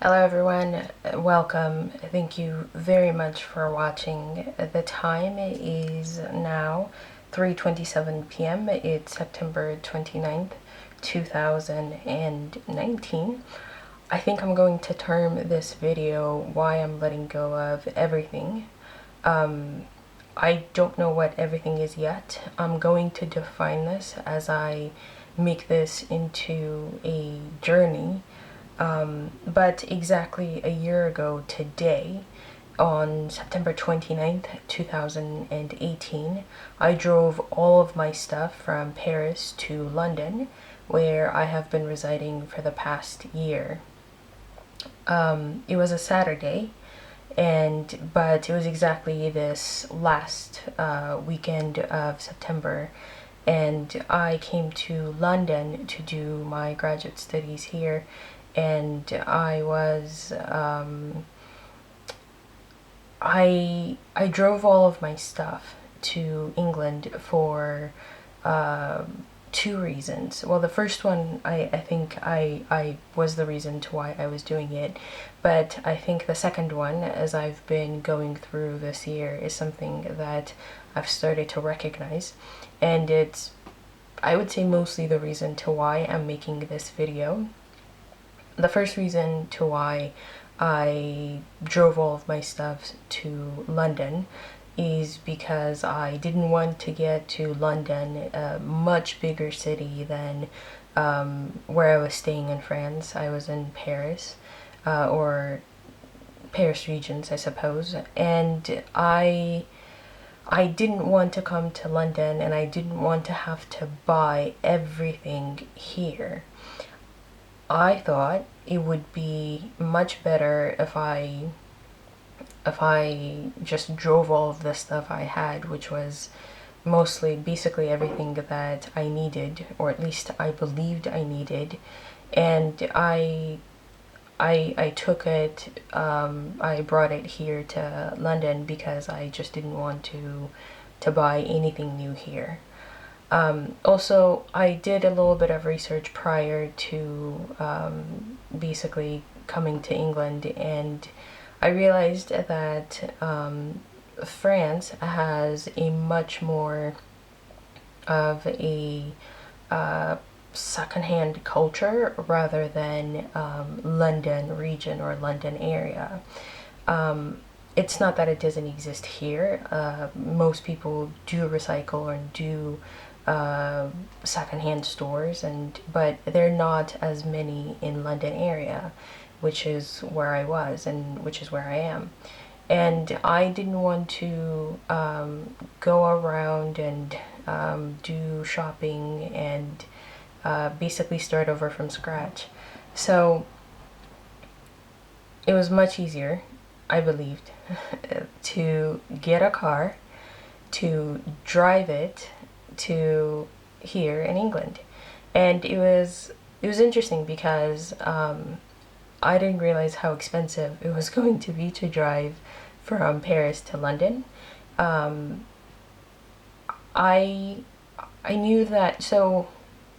Hello everyone, welcome. Thank you very much for watching. The time is now 3:27 p.m. It's September 29th, 2019. I think I'm going to term this video Why I'm Letting Go of Everything. I don't know what everything is yet. I'm going to define this as I make this into a journey. But exactly a year ago today, on September 29th, 2018, I drove all of my stuff from Paris to London, where I have been residing for the past year. It was a Saturday, but it was exactly this last weekend of September, and I came to London to do my graduate studies here, and I drove all of my stuff to England for two reasons. Well, the first one, I think I was the reason to why I was doing it, but I think the second one, as I've been going through this year, is something that I've started to recognize, and it's, I would say, mostly the reason to why I'm making this video. The first reason to why I drove all of my stuff to London is because I didn't want to get to London, a much bigger city than where I was staying in France. I was in Paris, or Paris regions, I suppose, and I didn't want to come to London, and I didn't want to have to buy everything here. I thought it would be much better if I just drove all of the stuff I had, which was mostly basically everything that I needed, or at least I believed I needed, and I took it, I brought it here to London because I just didn't want to buy anything new here. Also, I did a little bit of research prior to basically coming to England, and I realized that France has a much more of a secondhand culture rather than London region or London area. It's not that it doesn't exist here. Most people do recycle and do secondhand stores, but they're not as many in London area, which is where I was and which is where I am. And I didn't want to go around and do shopping and basically start over from scratch. So it was much easier, I believed, to get a car, to drive it to here in England. And it was interesting because I didn't realize how expensive it was going to be to drive from Paris to London. I knew that, so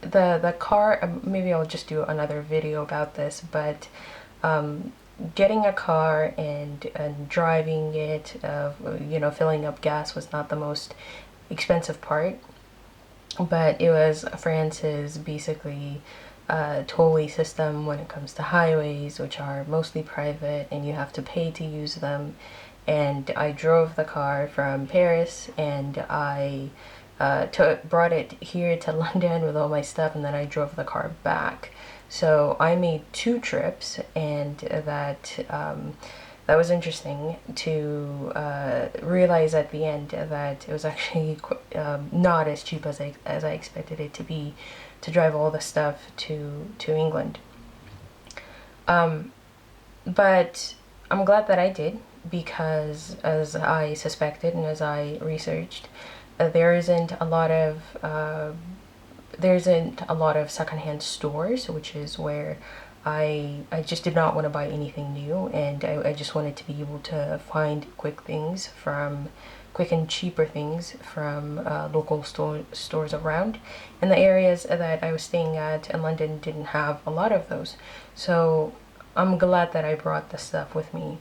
the car, maybe I'll just do another video about this, but getting a car and driving it, filling up gas was not the most expensive part, but it was France's basically tollway system when it comes to highways, which are mostly private and you have to pay to use them. And I drove the car from Paris, and I brought it here to London with all my stuff, and then I drove the car back. So I made two trips, and that was interesting to realize at the end that it was actually not as cheap as I expected it to be to drive all the stuff to England. But I'm glad that I did, because as I suspected and as I researched, there isn't a lot of secondhand stores, which is where I just did not want to buy anything new, and I just wanted to be able to find quick and cheaper things from local stores around. And the areas that I was staying at in London didn't have a lot of those. So I'm glad that I brought the stuff with me.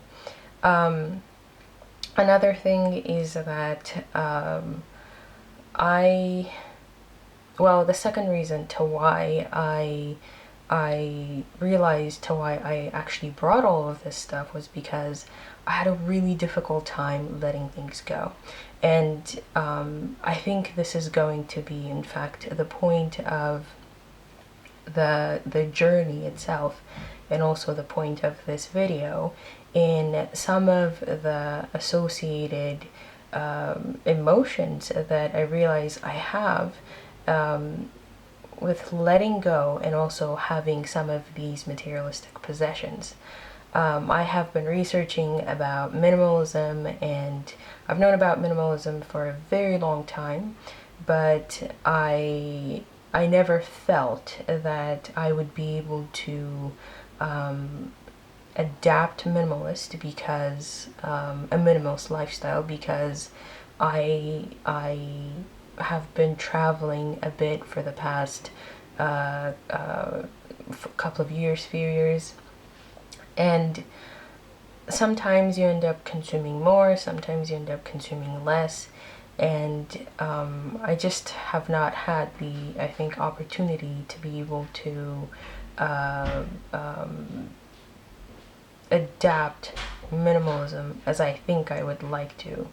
Another thing is that the second reason to why I realized to why I actually brought all of this stuff was because I had a really difficult time letting things go. And I think this is going to be, in fact, the point of the journey itself, and also the point of this video, in some of the associated emotions that I realize I have with letting go and also having some of these materialistic possessions. I have been researching about minimalism, and I've known about minimalism for a very long time, but I never felt that I would be able to adapt minimalist because a minimalist lifestyle, because I have been traveling a bit for the past couple of years, few years, and sometimes you end up consuming more, sometimes you end up consuming less, and I just have not had the, I think, opportunity to be able to adapt minimalism as I think I would like to.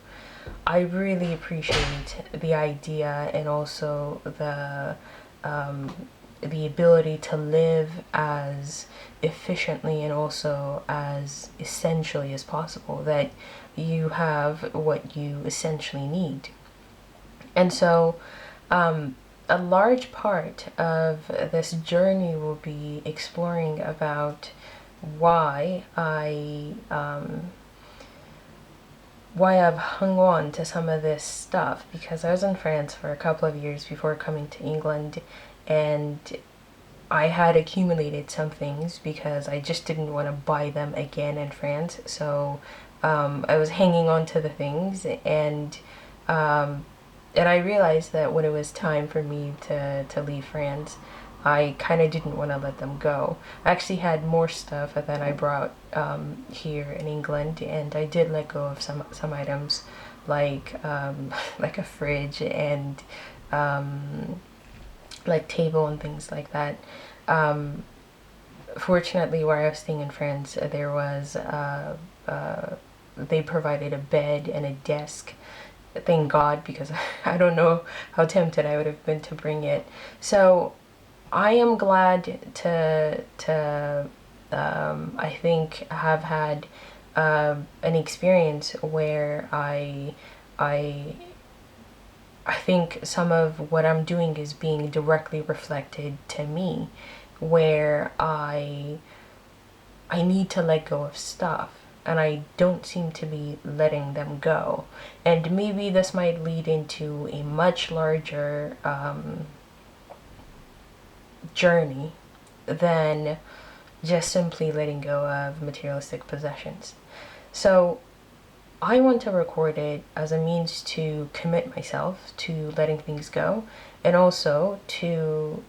I really appreciate the idea and also the ability to live as efficiently and also as essentially as possible, that you have what you essentially need. And so a large part of this journey will be exploring about why I've hung on to some of this stuff, because I was in France for a couple of years before coming to England, and I had accumulated some things because I just didn't want to buy them again in France. So I was hanging on to the things, and I realized that when it was time for me to leave France, I kind of didn't want to let them go. I actually had more stuff than I brought here in England, and I did let go of some items, like like a fridge and like table and things like that. Fortunately, where I was staying in France, there was they provided a bed and a desk. Thank God, because I don't know how tempted I would have been to bring it. So I am glad to I think have had an experience where I think some of what I'm doing is being directly reflected to me, where I need to let go of stuff, and I don't seem to be letting them go. And maybe this might lead into a much larger journey than just simply letting go of materialistic possessions. So I want to record it as a means to commit myself to letting things go, and also to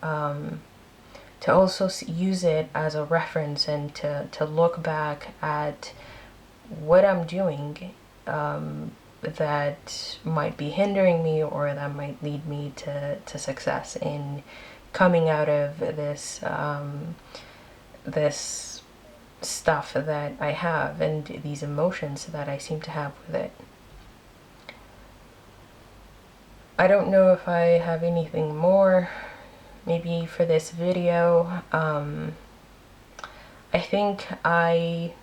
also use it as a reference, and to look back at what I'm doing that might be hindering me, or that might lead me to success in coming out of this this stuff that I have, and these emotions that I seem to have with it. I don't know if I have anything more maybe for this video. I think I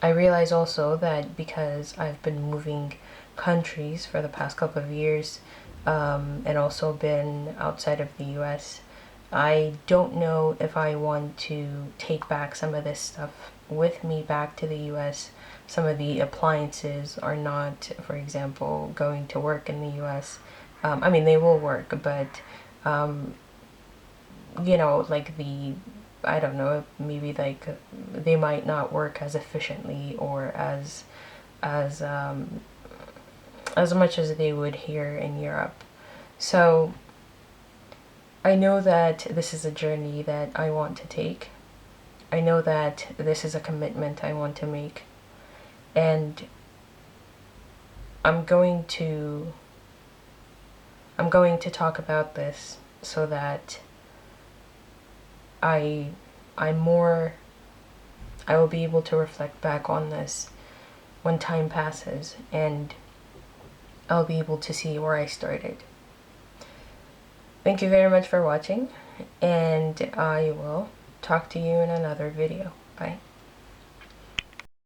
realize also that because I've been moving countries for the past couple of years, and also been outside of the US, I don't know if I want to take back some of this stuff with me back to the US. Some of the appliances are not, for example, going to work in the US. I mean, they will work, but you know, like I don't know, maybe like they might not work as efficiently or as much as they would here in Europe. So I know that this is a journey that I want to take, I know that this is a commitment I want to make, and I'm going to talk about this so that I will be able to reflect back on this when time passes, and I'll be able to see where I started. Thank you very much for watching, and I will talk to you in another video. Bye.